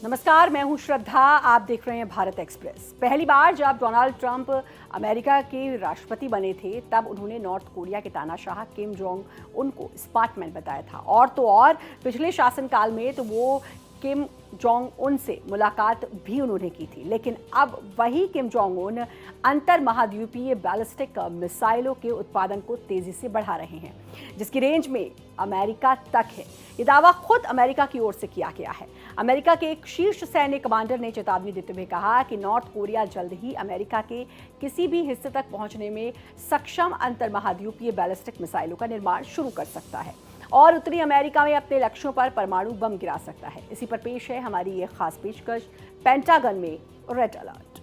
नमस्कार, मैं हूं श्रद्धा। आप देख रहे हैं भारत एक्सप्रेस। पहली बार जब डोनाल्ड ट्रंप अमेरिका के राष्ट्रपति बने थे तब उन्होंने नॉर्थ कोरिया के तानाशाह किम जोंग उन को स्पार्टमैन बताया था। और तो और पिछले शासनकाल में तो वो किम जोंग उन से मुलाकात भी उन्होंने की थी। लेकिन अब वही किम जोंग उन अंतर महाद्वीपीय बैलिस्टिक मिसाइलों के उत्पादन को तेजी से बढ़ा रहे हैं, जिसकी रेंज में अमेरिका तक है। ये दावा खुद अमेरिका की ओर से किया गया है। अमेरिका के एक शीर्ष सैन्य कमांडर ने चेतावनी देते हुए कहा कि नॉर्थ कोरिया जल्द ही अमेरिका के किसी भी हिस्से तक पहुंचने में सक्षम अंतर महाद्वीपीय बैलिस्टिक मिसाइलों का निर्माण शुरू कर सकता है और उत्तरी अमेरिका में अपने लक्ष्यों पर परमाणु बम गिरा सकता है। इसी पर पेश है हमारी ये खास पेशकश, पेंटागन में रेड अलर्ट।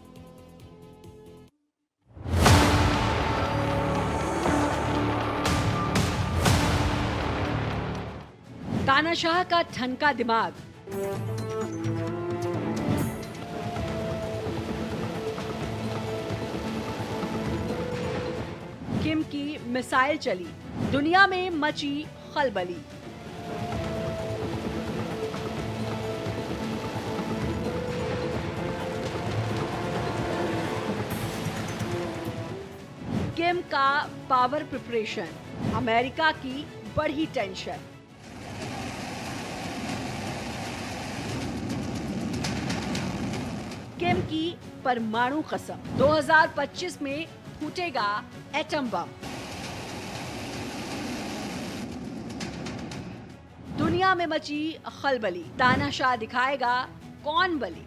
तानाशाह का ठनका दिमाग। किम की मिसाइल चली, दुनिया में मची खलबली। किम का पावर प्रिपरेशन, अमेरिका की बढ़ी टेंशन। किम की परमाणु कसम, 2025 में फूटेगा एटम बम। दुनिया में मची खलबली, तानाशाह दिखाएगा कौन बली।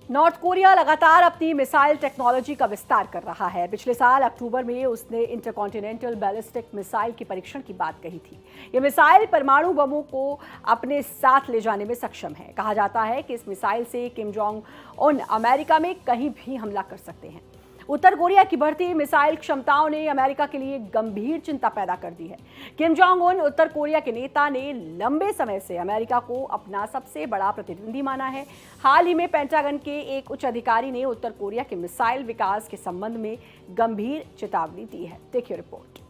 नॉर्थ कोरिया लगातार अपनी मिसाइल टेक्नोलॉजी का विस्तार कर रहा है। पिछले साल अक्टूबर में उसने इंटरकॉन्टिनेंटल बैलिस्टिक मिसाइल के परीक्षण की बात कही थी। ये मिसाइल परमाणु बमों को अपने साथ ले जाने में सक्षम है। कहा जाता है कि इस मिसाइल से किम जोंग उन अमेरिका में कहीं भी हमला कर सकते हैं। उत्तर कोरिया की बढ़ती मिसाइल क्षमताओं ने अमेरिका के लिए गंभीर चिंता पैदा कर दी है। किम जोंग उन उत्तर कोरिया के नेता ने लंबे समय से अमेरिका को अपना सबसे बड़ा प्रतिद्वंदी माना है। हाल ही में पेंटागन के एक उच्च अधिकारी ने उत्तर कोरिया के मिसाइल विकास के संबंध में गंभीर चेतावनी दी है। देखिए रिपोर्ट।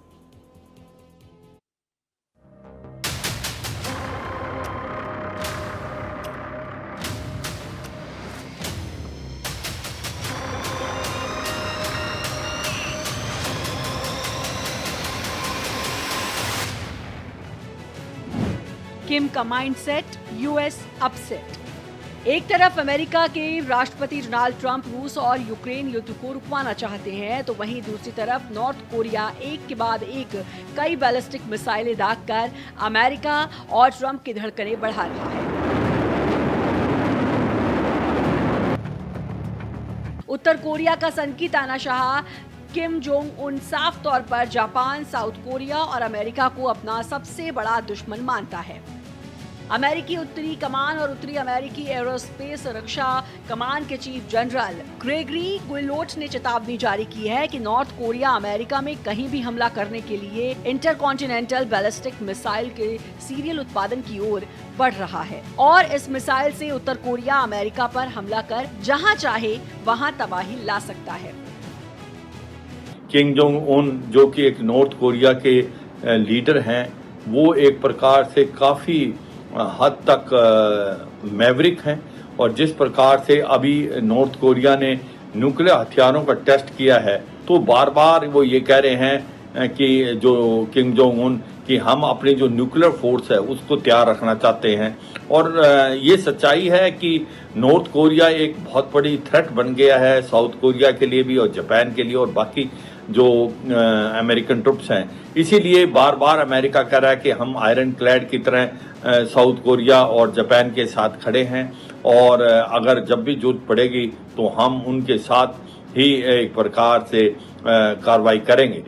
किम का माइंडसेट, यूएस अपसेट। एक तरफ अमेरिका के राष्ट्रपति डोनाल्ड ट्रंप रूस और यूक्रेन युद्ध को रुकवाना चाहते हैं, तो वहीं दूसरी तरफ नॉर्थ कोरिया एक के बाद एक कई बैलिस्टिक मिसाइलें दागकर अमेरिका और ट्रंप की धड़कनें बढ़ा रहा है। उत्तर कोरिया का सनकी तानाशाह किम जोंग उन साफ तौर पर जापान, साउथ कोरिया और अमेरिका को अपना सबसे बड़ा दुश्मन मानता है। अमेरिकी उत्तरी कमान और उत्तरी अमेरिकी एरोस्पेस रक्षा कमान के चीफ जनरल ग्रेगरी गुइलोट ने चेतावनी जारी की है कि नॉर्थ कोरिया अमेरिका में कहीं भी हमला करने के लिए इंटरकॉन्टिनेंटल बैलिस्टिक मिसाइल के सीरियल उत्पादन की ओर बढ़ रहा है और इस मिसाइल से उत्तर कोरिया अमेरिका पर हमला कर जहां चाहे वहां तबाही ला सकता है। किम जोंग उन, जो कि एक नॉर्थ कोरिया के लीडर हैं, वो एक प्रकार से काफ़ी हद तक मैवरिक हैं और जिस प्रकार से अभी नॉर्थ कोरिया ने न्यूक्लियर हथियारों का टेस्ट किया है, तो बार बार वो ये कह रहे हैं कि जो किम जोंग उन कि हम अपनी जो न्यूक्लियर फोर्स है उसको तैयार रखना चाहते हैं। और ये सच्चाई है कि नॉर्थ कोरिया एक बहुत बड़ी थ्रेट बन गया है साउथ कोरिया के लिए भी और जापान के लिए और बाकी जो अमेरिकन ट्रुप्स हैं। इसीलिए बार बार अमेरिका कह रहा है कि हम आयरन क्लैड की तरह साउथ कोरिया और जापान के साथ खड़े हैं और अगर जब भी जरूरत पड़ेगी तो हम उनके साथ ही एक प्रकार से कार्रवाई करेंगे।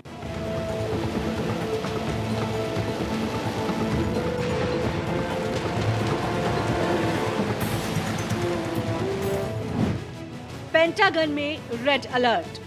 पेंटागन में रेड अलर्ट।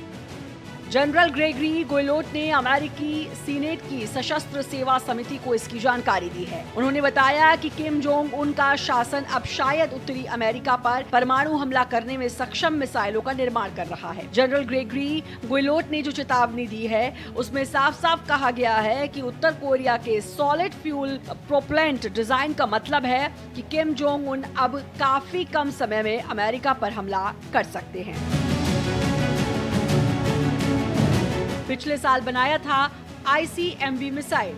जनरल ग्रेगरी गोयलोट ने अमेरिकी सीनेट की सशस्त्र सेवा समिति को इसकी जानकारी दी है। उन्होंने बताया कि किम जोंग उन का शासन अब शायद उत्तरी अमेरिका पर परमाणु हमला करने में सक्षम मिसाइलों का निर्माण कर रहा है। जनरल ग्रेगरी गोयलोट ने जो चेतावनी दी है उसमें साफ साफ कहा गया है कि उत्तर कोरिया के सॉलिड फ्यूल प्रोपेलेंट डिजाइन का मतलब है कि किम जोंग उन अब काफी कम समय में अमेरिका पर हमला कर सकते हैं। पिछले साल बनाया था ICBM मिसाइल।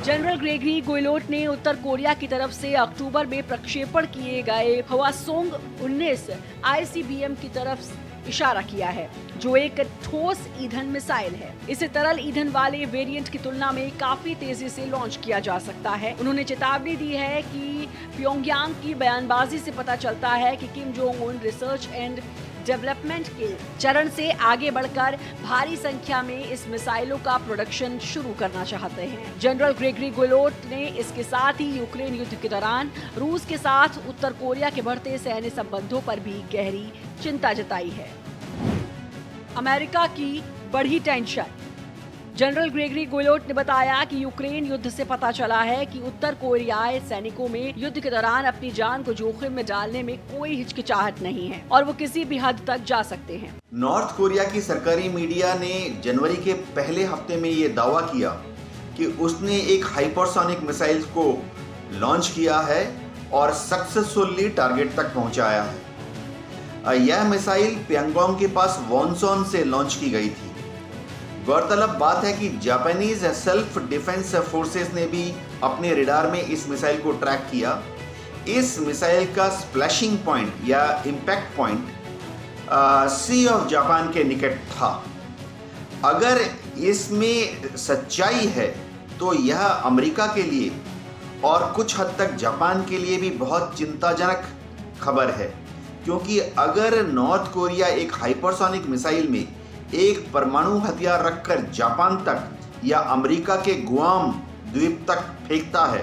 जनरल ग्रेगरी गोयलोट ने उत्तर कोरिया की तरफ से अक्टूबर में प्रक्षेपण किए गए हवासोंग 19 ICBM की तरफ इशारा किया है, जो एक ठोस ईंधन मिसाइल है। इसे तरल ईंधन वाले वेरिएंट की तुलना में काफी तेजी से लॉन्च किया जा सकता है। उन्होंने चेतावनी दी है कि प्योंगयांग की बयानबाजी से पता चलता है कि Kim Jong Un research and development के चरण से आगे बढ़कर भारी संख्या में इस मिसाइलों का प्रोडक्शन शुरू करना चाहते हैं। जनरल ग्रेगरी गोयलोट ने इसके साथ ही यूक्रेन युद्ध के दौरान रूस के साथ उत्तर कोरिया के बढ़ते सैन्य संबंधों पर भी गहरी चिंता जताई है। अमेरिका की बढ़ी टेंशन। जनरल ग्रेगरी गोयलोट ने बताया कि यूक्रेन युद्ध से पता चला है कि उत्तर कोरियाई सैनिकों में युद्ध के दौरान अपनी जान को जोखिम में डालने में कोई हिचकिचाहट नहीं है और वो किसी भी हद तक जा सकते हैं। नॉर्थ कोरिया की सरकारी मीडिया ने जनवरी के पहले हफ्ते में ये दावा किया कि उसने एक हाइपरसोनिक मिसाइल को लॉन्च किया है और सक्सेसफुली टारगेट तक पहुंचाया है। यह मिसाइल प्योंगयांग के पास वॉनसॉन से लॉन्च की गई थी। गौरतलब बात है कि जापानीज सेल्फ डिफेंस फोर्सेस ने भी अपने रडार में इस मिसाइल को ट्रैक किया। इस मिसाइल का स्प्लैशिंग पॉइंट या impact point sea of Japan के निकट था। अगर इसमें सच्चाई है तो यह अमेरिका के लिए और कुछ हद तक जापान के लिए भी बहुत चिंताजनक खबर है, क्योंकि अगर नॉर्थ कोरिया एक हाइपरसोनिक मिसाइल में एक परमाणु हथियार रखकर जापान तक या अमेरिका के गुआम द्वीप तक फेंकता है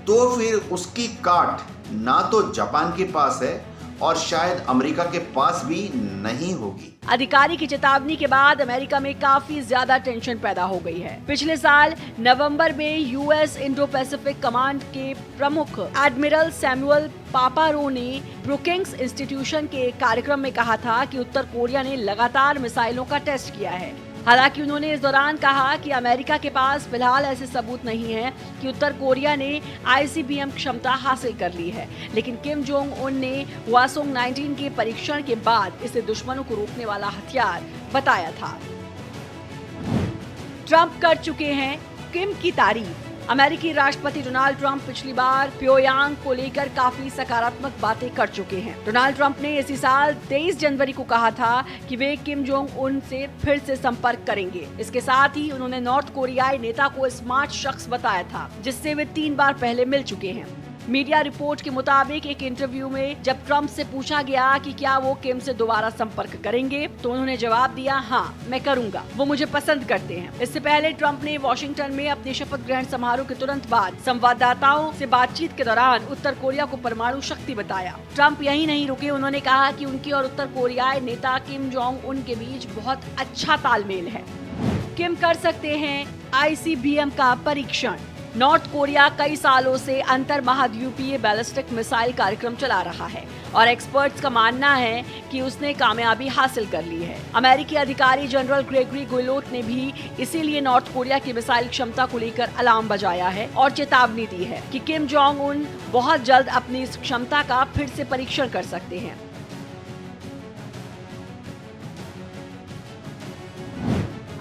तो फिर उसकी काट ना तो जापान के पास है और शायद अमेरिका के पास भी नहीं होगी। अधिकारी की चेतावनी के बाद अमेरिका में काफी ज्यादा टेंशन पैदा हो गई है। पिछले साल नवंबर में यूएस इंडो पैसिफिक कमांड के प्रमुख एडमिरल सैमुअल पापारो ने ब्रुकिंग्स इंस्टीट्यूशन के कार्यक्रम में कहा था कि उत्तर कोरिया ने लगातार मिसाइलों का टेस्ट किया है। हालांकि उन्होंने इस दौरान कहा कि अमेरिका के पास फिलहाल ऐसे सबूत नहीं है कि उत्तर कोरिया ने ICBM क्षमता हासिल कर ली है, लेकिन किम जोंग उन ने हवासोंग 19 के परीक्षण के बाद इसे दुश्मनों को रोकने वाला हथियार बताया था। ट्रंप कर चुके हैं किम की तारीफ। अमेरिकी राष्ट्रपति डोनाल्ड ट्रंप पिछली बार प्योंगयांग को लेकर काफी सकारात्मक बातें कर चुके हैं। डोनाल्ड ट्रंप ने इसी साल 23 जनवरी को कहा था कि वे किम जोंग उन से फिर से संपर्क करेंगे। इसके साथ ही उन्होंने नॉर्थ कोरियाई नेता को स्मार्ट शख्स बताया था, जिससे वे 3 बार पहले मिल चुके हैं। मीडिया रिपोर्ट के मुताबिक एक इंटरव्यू में जब ट्रंप से पूछा गया कि क्या वो किम से दोबारा संपर्क करेंगे, तो उन्होंने जवाब दिया, हाँ मैं करूंगा, वो मुझे पसंद करते हैं। इससे पहले ट्रंप ने वॉशिंगटन में अपने शपथ ग्रहण समारोह के तुरंत बाद संवाददाताओं से बातचीत के दौरान उत्तर कोरिया को परमाणु शक्ति बताया। ट्रंप यही नहीं रुके, उन्होंने कहा कि उनकी और उत्तर कोरियाई नेता किम जोंग उन के बीच बहुत अच्छा तालमेल है। किम कर सकते हैं ICBM का परीक्षण। नॉर्थ कोरिया कई सालों से अंतर महाद्वीपीय बैलिस्टिक मिसाइल कार्यक्रम चला रहा है और एक्सपर्ट्स का मानना है कि उसने कामयाबी हासिल कर ली है। अमेरिकी अधिकारी जनरल ग्रेगरी गोयलोट ने भी इसीलिए नॉर्थ कोरिया की मिसाइल क्षमता को लेकर अलार्म बजाया है और चेतावनी दी है कि किम जोंग उन बहुत जल्द अपनी इस क्षमता का फिर से परीक्षण कर सकते हैं।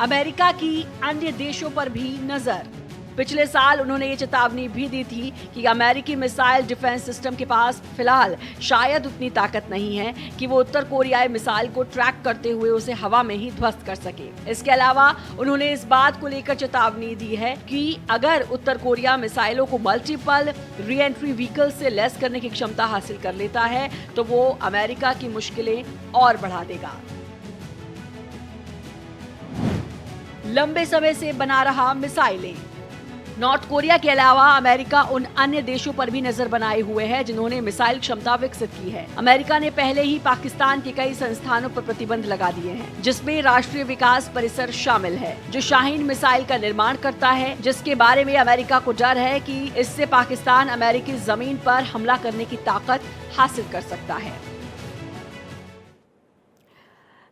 अमेरिका की अन्य देशों पर भी नजर। पिछले साल उन्होंने ये चेतावनी भी दी थी कि अमेरिकी मिसाइल डिफेंस सिस्टम के पास फिलहाल शायद उतनी ताकत नहीं है कि वो उत्तर कोरियाई मिसाइल को ट्रैक करते हुए उसे हवा में ही ध्वस्त कर सके। इसके अलावा उन्होंने इस बात को लेकर चेतावनी दी है कि अगर उत्तर कोरिया मिसाइलों को मल्टीपल री एंट्री व्हीकल से लैस करने की क्षमता हासिल कर लेता है तो वो अमेरिका की मुश्किलें और बढ़ा देगा। लंबे समय से बना रहा मिसाइलें। नॉर्थ कोरिया के अलावा अमेरिका उन अन्य देशों पर भी नजर बनाए हुए है जिन्होंने मिसाइल क्षमता विकसित की है। अमेरिका ने पहले ही पाकिस्तान के कई संस्थानों पर प्रतिबंध लगा दिए हैं, जिसमें राष्ट्रीय विकास परिसर शामिल है, जो शाहीन मिसाइल का निर्माण करता है, जिसके बारे में अमेरिका को डर है कि इससे पाकिस्तान अमेरिकी जमीन पर हमला करने की ताकत हासिल कर सकता है।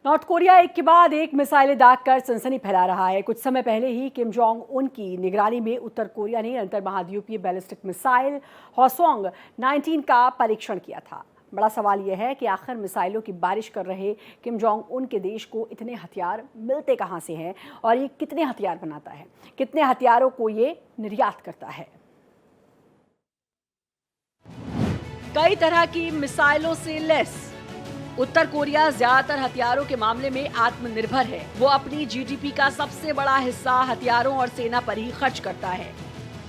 नॉर्थ कोरिया एक के बाद एक मिसाइलें दागकर सनसनी फैला रहा है। कुछ समय पहले ही किम जोंग उन की निगरानी में उत्तर कोरिया ने अंतर महाद्वीपीय बैलिस्टिक मिसाइल हॉसोंग 19 का परीक्षण किया था। बड़ा सवाल यह है कि आखिर मिसाइलों की बारिश कर रहे किम जोंग उन के देश को इतने हथियार मिलते कहां से हैं और ये कितने हथियार बनाता है, कितने हथियारों को ये निर्यात करता है। कई तरह की मिसाइलों से लैस उत्तर कोरिया ज्यादातर हथियारों के मामले में आत्मनिर्भर है। वो अपनी जीडीपी का सबसे बड़ा हिस्सा हथियारों और सेना पर ही खर्च करता है।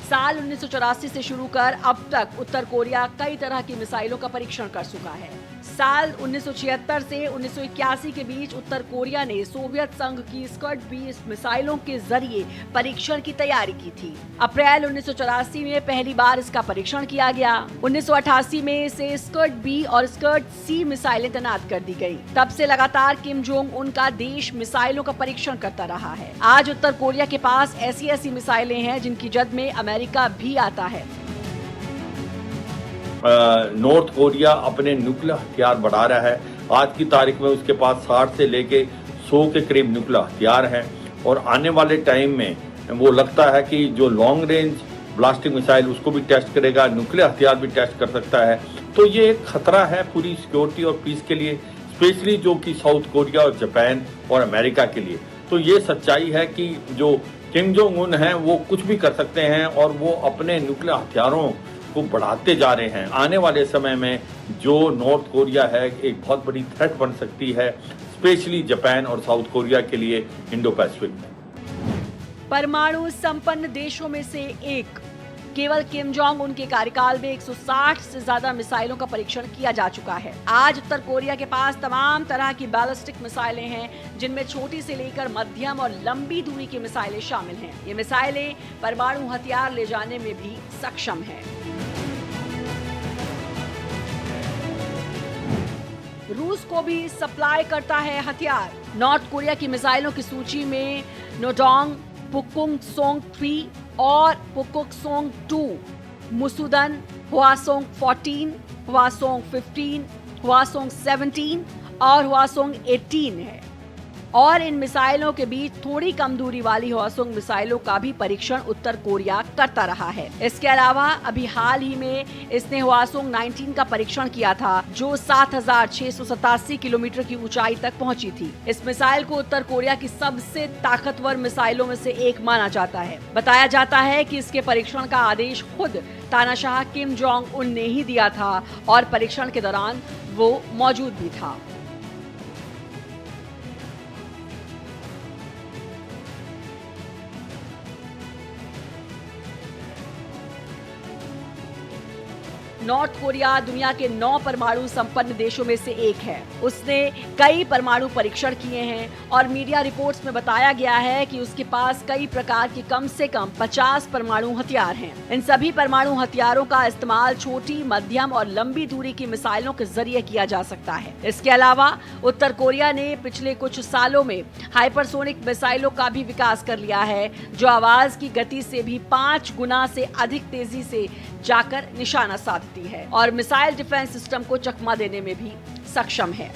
साल 1984 से शुरू कर अब तक उत्तर कोरिया कई तरह की मिसाइलों का परीक्षण कर चुका है। साल 1976 से 1981 के बीच उत्तर कोरिया ने सोवियत संघ की स्कर्ट बी मिसाइलों के जरिए परीक्षण की तैयारी की थी। अप्रैल 1984 में पहली बार इसका परीक्षण किया गया। 1988 में इसे स्कर्ट बी और स्कर्ट सी मिसाइलें तैनात कर दी गई। तब से लगातार किम जोंग उन का देश मिसाइलों का परीक्षण करता रहा है। आज उत्तर कोरिया के पास ऐसी मिसाइलें हैं जिनकी जद में अमेरिका भी आता है। नॉर्थ कोरिया अपने न्यूक्लियर हथियार बढ़ा रहा है। आज की तारीख में उसके पास 60 से लेके 100 के करीब न्यूक्लियर हथियार हैं और आने वाले टाइम में वो लगता है कि जो लॉन्ग रेंज ब्लास्टिंग मिसाइल उसको भी टेस्ट करेगा, न्यूक्लियर हथियार भी टेस्ट कर सकता है। तो ये एक खतरा है पूरी सिक्योरिटी और पीस के लिए, स्पेशली जो कि साउथ कोरिया और जापान और अमेरिका के लिए। तो ये सच्चाई है कि जो किम जोंग उन हैं वो कुछ भी कर सकते हैं और वो अपने न्यूक्लियर हथियारों को बढ़ाते जा रहे हैं। आने वाले समय में जो नॉर्थ कोरिया है एक बहुत बड़ी थ्रेट बन सकती है, स्पेशली जापान और साउथ कोरिया के लिए इंडो पैसिफिक में। परमाणु संपन्न देशों में से एक केवल किम जोंग उन के कार्यकाल में 160 से ज्यादा मिसाइलों का परीक्षण किया जा चुका है। आज उत्तर कोरिया के पास तमाम तरह की बैलिस्टिक मिसाइलें हैं, जिनमें छोटी से लेकर मध्यम और लंबी दूरी की मिसाइलें शामिल हैं। ये मिसाइलें परमाणु हथियार ले जाने में भी सक्षम हैं। रूस को भी सप्लाई करता है हथियार। नॉर्थ कोरिया की मिसाइलों की सूची में नोडोंग, पुकुंगसोंग 3 और पुकुंगसोंग 2, मुसुदन, हवासोंग 14, हवासोंग 15, हवासोंग 17 और हवासोंग 18 है। और इन मिसाइलों के बीच थोड़ी कम दूरी वाली हवासोंग मिसाइलों का भी परीक्षण उत्तर कोरिया करता रहा है। इसके अलावा अभी हाल ही में इसने हवासोंग 19 का परीक्षण किया था, जो 7,687 किलोमीटर की ऊंचाई तक पहुंची थी। इस मिसाइल को उत्तर कोरिया की सबसे ताकतवर मिसाइलों में से एक माना जाता है। बताया जाता है कि इसके परीक्षण का आदेश खुद तानाशाह किम जोंग उन ने ही दिया था और परीक्षण के दौरान वो मौजूद भी था। नॉर्थ कोरिया दुनिया के 9 परमाणु संपन्न देशों में से एक है। उसने कई परमाणु परीक्षण किए हैं और मीडिया रिपोर्ट्स में बताया गया है कि उसके पास कई प्रकार के कम से कम 50 परमाणु हथियार हैं। इन सभी परमाणु हथियारों का इस्तेमाल छोटी, मध्यम और लंबी दूरी की मिसाइलों के जरिए किया जा सकता है। इसके अलावा उत्तर कोरिया ने पिछले कुछ सालों में हाइपरसोनिक मिसाइलों का भी विकास कर लिया है, जो आवाज की गति से भी 5 गुना से अधिक तेजी से जाकर निशाना साधती है और मिसाइल डिफेंस सिस्टम को चकमा देने में भी सक्षम है।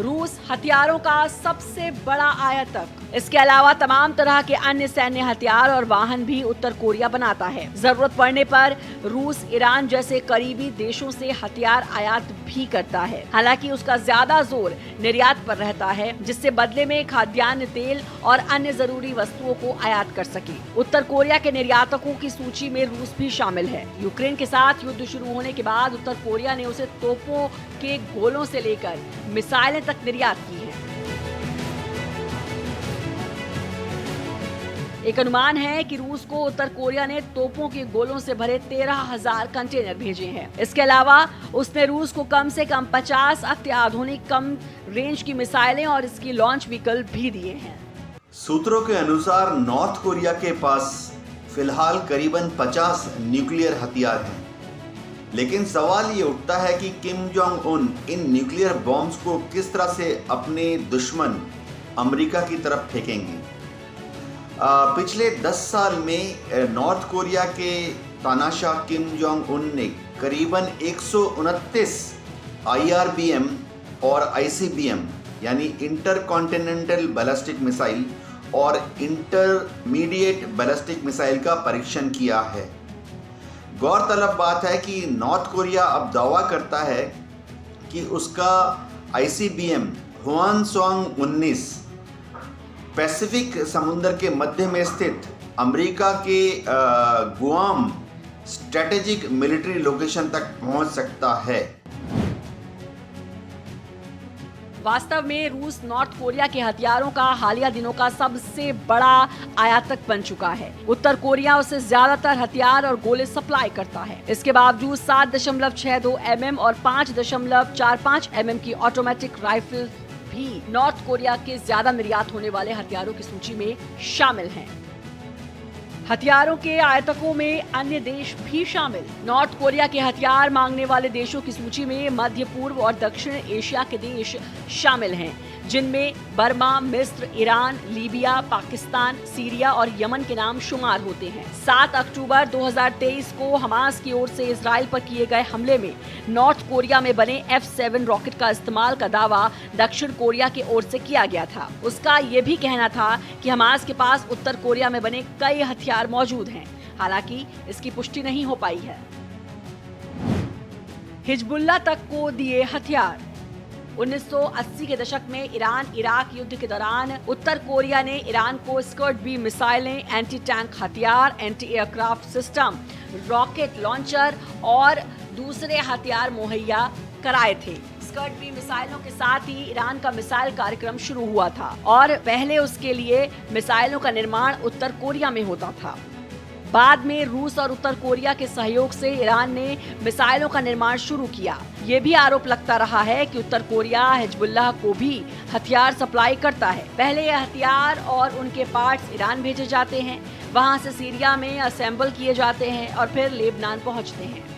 रूस हथियारों का सबसे बड़ा आयातक। इसके अलावा तमाम तरह के अन्य सैन्य हथियार और वाहन भी उत्तर कोरिया बनाता है। जरूरत पड़ने पर रूस ईरान जैसे करीबी देशों से हथियार आयात भी करता है। हालांकि उसका ज्यादा जोर निर्यात पर रहता है, जिससे बदले में खाद्यान्न, तेल और अन्य जरूरी वस्तुओं को आयात कर सके। उत्तर कोरिया के निर्यातकों की सूची में रूस भी शामिल है। यूक्रेन के साथ युद्ध शुरू होने के बाद उत्तर कोरिया ने उसे तोपों के गोलों से लेकर मिसाइलें तक निर्यात की है। एक अनुमान है कि रूस को उत्तर कोरिया ने तोपों के गोलों से भरे 13,000 कंटेनर भेजे हैं। इसके अलावा उसने रूस को कम से कम 50 अत्याधुनिक कम रेंज की मिसाइलें और इसकी लॉन्च व्हीकल भी दिए हैं। सूत्रों के अनुसार नॉर्थ कोरिया के पास फिलहाल करीबन 50 न्यूक्लियर हथियार हैं। लेकिन सवाल ये उठता है कि Kim Jong Un in nuclear bombs को किस तरह से अपने दुश्मन अमेरिका की तरफ फेंकेंगे। पिछले 10 साल में नॉर्थ कोरिया के तानाशाह किम जोंग उन ने करीबन 129 IRBM और ICBM यानी इंटर कॉन्टिनेंटल बैलिस्टिक मिसाइल और इंटरमीडिएट बैलिस्टिक मिसाइल का परीक्षण किया है। गौरतलब बात है कि नॉर्थ कोरिया अब दावा करता है कि उसका ICBM ह्वानसोंग 19 पैसिफिक समुद्र के मध्य में स्थित अमेरिका के गुआम स्ट्रेटेजिक मिलिट्री लोकेशन तक पहुंच सकता है। वास्तव में रूस नॉर्थ कोरिया के हथियारों का हालिया दिनों का सबसे बड़ा आयातक बन चुका है। उत्तर कोरिया उसे ज्यादातर हथियार और गोले सप्लाई करता है। इसके बावजूद 7.62 mm और 5.45 mm की ऑटोमेटिक राइफल भी नॉर्थ कोरिया के ज्यादा निर्यात होने वाले हथियारों की सूची में शामिल हैं। हथियारों के आयातकों में अन्य देश भी शामिल। नॉर्थ कोरिया के हथियार मांगने वाले देशों की सूची में मध्य पूर्व और दक्षिण एशिया के देश शामिल हैं, जिनमें बर्मा, मिस्र, ईरान, लीबिया, पाकिस्तान, सीरिया और यमन के नाम शुमार होते हैं। 7 अक्टूबर 2023 को हमास की ओर से इजराइल पर किए गए हमले में नॉर्थ कोरिया में बने F-7 रॉकेट का इस्तेमाल का दावा दक्षिण कोरिया की ओर से किया गया था। उसका ये भी कहना था कि हमास के पास उत्तर कोरिया में बने कई हथियार मौजूद हैं। हालांकि इसकी पुष्टि नहीं हो पाई है। हिजबुल्लाह तक को दिए हथियार। 1980 के दशक में ईरान इराक युद्ध के दौरान उत्तर कोरिया ने ईरान को स्कर्ट बी मिसाइलें, एंटी टैंक हथियार, anti aircraft system, rocket launcher और दूसरे हथियार मुहैया कराए थे। स्कर्ट बी मिसाइलों के साथ ही ईरान का मिसाइल कार्यक्रम शुरू हुआ था और पहले उसके लिए मिसाइलों का निर्माण उत्तर कोरिया में होता था। बाद में रूस और उत्तर कोरिया के सहयोग से ईरान ने मिसाइलों का निर्माण शुरू किया। ये भी आरोप लगता रहा है कि उत्तर कोरिया हिजबुल्लाह को भी हथियार सप्लाई करता है। पहले ये हथियार और उनके पार्ट्स ईरान भेजे जाते हैं, वहां से सीरिया में असेंबल किए जाते हैं और फिर लेबनान पहुंचते हैं।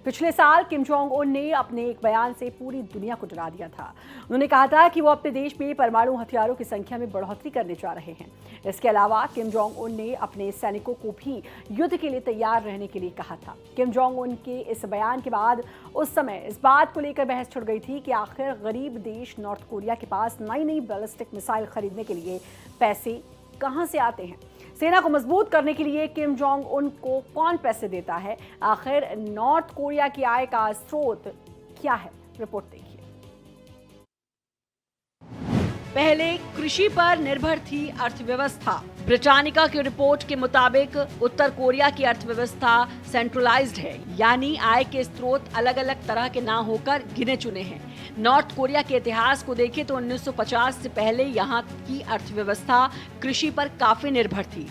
पिछले साल किम जोंग उन ने अपने एक बयान से पूरी दुनिया को डरा दिया था। उन्होंने कहा था कि वो अपने देश में परमाणु हथियारों की संख्या में बढ़ोतरी करने जा रहे हैं। इसके अलावा किम जोंग उन ने अपने सैनिकों को भी युद्ध के लिए तैयार रहने के लिए कहा था। किम जोंग उन के इस बयान के बाद उस समय इस बात को लेकर बहस छिड़ गई थी कि आखिर गरीब देश नॉर्थ कोरिया के पास नई बैलिस्टिक मिसाइल खरीदने के लिए पैसे कहां से आते हैं। सेना को मजबूत करने के लिए किम जोंग उन को कौन पैसे देता है। आखिर नॉर्थ कोरिया की आय का स्रोत क्या है, रिपोर्ट देखिए। पहले कृषि पर निर्भर थी अर्थव्यवस्था। ब्रिटानिका की रिपोर्ट के मुताबिक उत्तर कोरिया की अर्थव्यवस्था सेंट्रलाइज्ड है, यानी आय के स्रोत अलग अलग तरह के ना होकर गिने चुने हैं। नॉर्थ कोरिया के इतिहास को देखें तो 1950 से पहले यहाँ की अर्थव्यवस्था कृषि पर काफी निर्भर थी।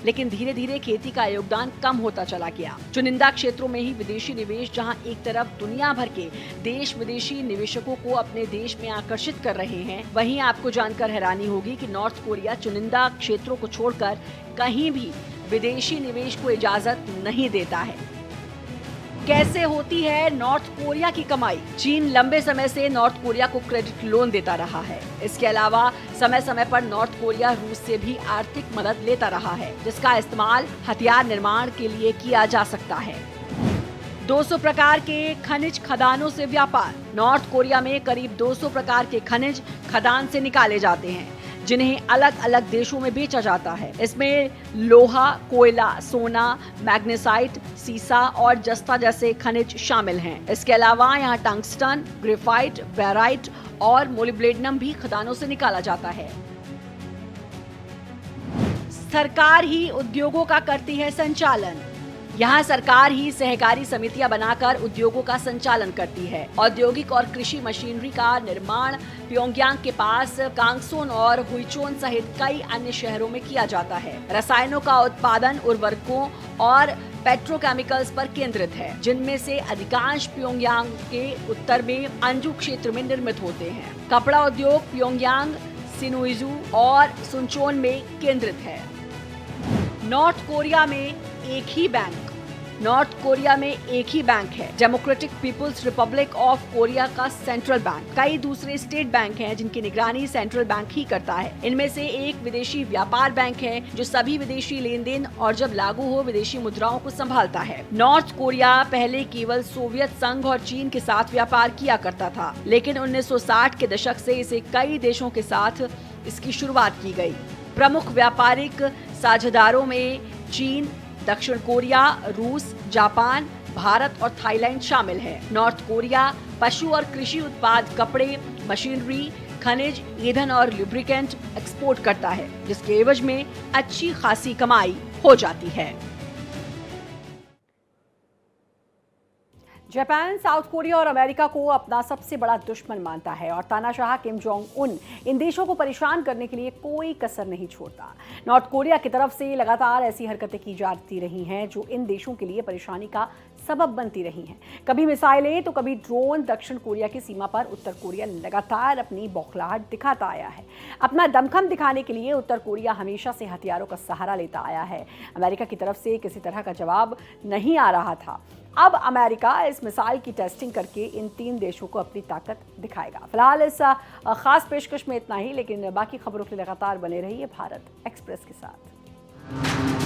लेकिन धीरे धीरे खेती का योगदान कम होता चला गया। चुनिंदा क्षेत्रों में ही विदेशी निवेश, जहां एक तरफ दुनिया भर के देश विदेशी निवेशकों को अपने देश में आकर्षित कर रहे हैं, वहीं आपको जानकर हैरानी होगी कि नॉर्थ कोरिया चुनिंदा क्षेत्रों को छोड़कर कहीं भी विदेशी निवेश को इजाजत नहीं देता है। कैसे होती है नॉर्थ कोरिया की कमाई? चीन लंबे समय से नॉर्थ कोरिया को क्रेडिट लोन देता रहा है। इसके अलावा समय समय पर नॉर्थ कोरिया रूस से भी आर्थिक मदद लेता रहा है, जिसका इस्तेमाल हथियार निर्माण के लिए किया जा सकता है। 200 प्रकार के खनिज खदानों से व्यापार। नॉर्थ कोरिया में करीब 200 प्रकार के खनिज खदान से निकाले जाते हैं, जिन्हें अलग अलग देशों में बेचा जाता है। इसमें लोहा, कोयला, सोना, मैग्नेसाइट, सीसा और जस्ता जैसे खनिज शामिल हैं। इसके अलावा यहाँ टंगस्टन, ग्रेफाइट, बेराइट और मोलिब्डेनम भी खदानों से निकाला जाता है। सरकार ही उद्योगों का करती है संचालन। यहाँ सरकार ही सहकारी समितियां बनाकर उद्योगों का संचालन करती है। औद्योगिक और कृषि मशीनरी का निर्माण प्योंगयांग के पास कांगसोन और हुइचोन सहित कई अन्य शहरों में किया जाता है। रसायनों का उत्पादन उर्वरकों और पेट्रोकेमिकल्स पर केंद्रित है, जिनमें से अधिकांश प्योंगयांग के उत्तर में अंजू क्षेत्र में निर्मित होते हैं। कपड़ा उद्योग प्योंगयांग, सिनुइजू और सुनचोन में केंद्रित है। नॉर्थ कोरिया में एक ही बैंक है, Democratic People's Republic of Korea का सेंट्रल बैंक। कई दूसरे स्टेट बैंक हैं जिनकी निगरानी सेंट्रल बैंक ही करता है। इनमें से एक विदेशी व्यापार बैंक है जो सभी विदेशी लेन देन और जब लागू हो विदेशी मुद्राओं को संभालता है। नॉर्थ कोरिया पहले केवल सोवियत संघ और चीन के साथ व्यापार किया करता था, लेकिन 1960 के दशक से इसे कई देशों के साथ इसकी शुरुआत की गई। प्रमुख व्यापारिक साझेदारों में चीन, दक्षिण कोरिया, रूस, जापान, भारत और थाईलैंड शामिल है। नॉर्थ कोरिया पशु और कृषि उत्पाद, कपड़े, मशीनरी, खनिज, ईंधन और लुब्रिकेंट एक्सपोर्ट करता है, जिसके एवज में अच्छी खासी कमाई हो जाती है। जापान साउथ कोरिया और अमेरिका को अपना सबसे बड़ा दुश्मन मानता है और तानाशाह किम जोंग उन इन देशों को परेशान करने के लिए कोई कसर नहीं छोड़ता। नॉर्थ कोरिया की तरफ से लगातार ऐसी हरकतें की जाती रही हैं जो इन देशों के लिए परेशानी का सबब बनती रही हैं। कभी मिसाइलें तो कभी ड्रोन। दक्षिण कोरिया की सीमा पर उत्तर कोरिया लगातार अपनी बौखलाहट दिखाता आया है। अपना दमखम दिखाने के लिए उत्तर कोरिया हमेशा से हथियारों का सहारा लेता आया है। अमेरिका की तरफ से किसी तरह का जवाब नहीं आ रहा था। अब अमेरिका इस मिसाइल की टेस्टिंग करके इन 3 देशों को अपनी ताकत दिखाएगा। फिलहाल इस खास पेशकश में इतना ही, लेकिन बाकी खबरों के लिए लगातार बने रहिए भारत एक्सप्रेस के साथ।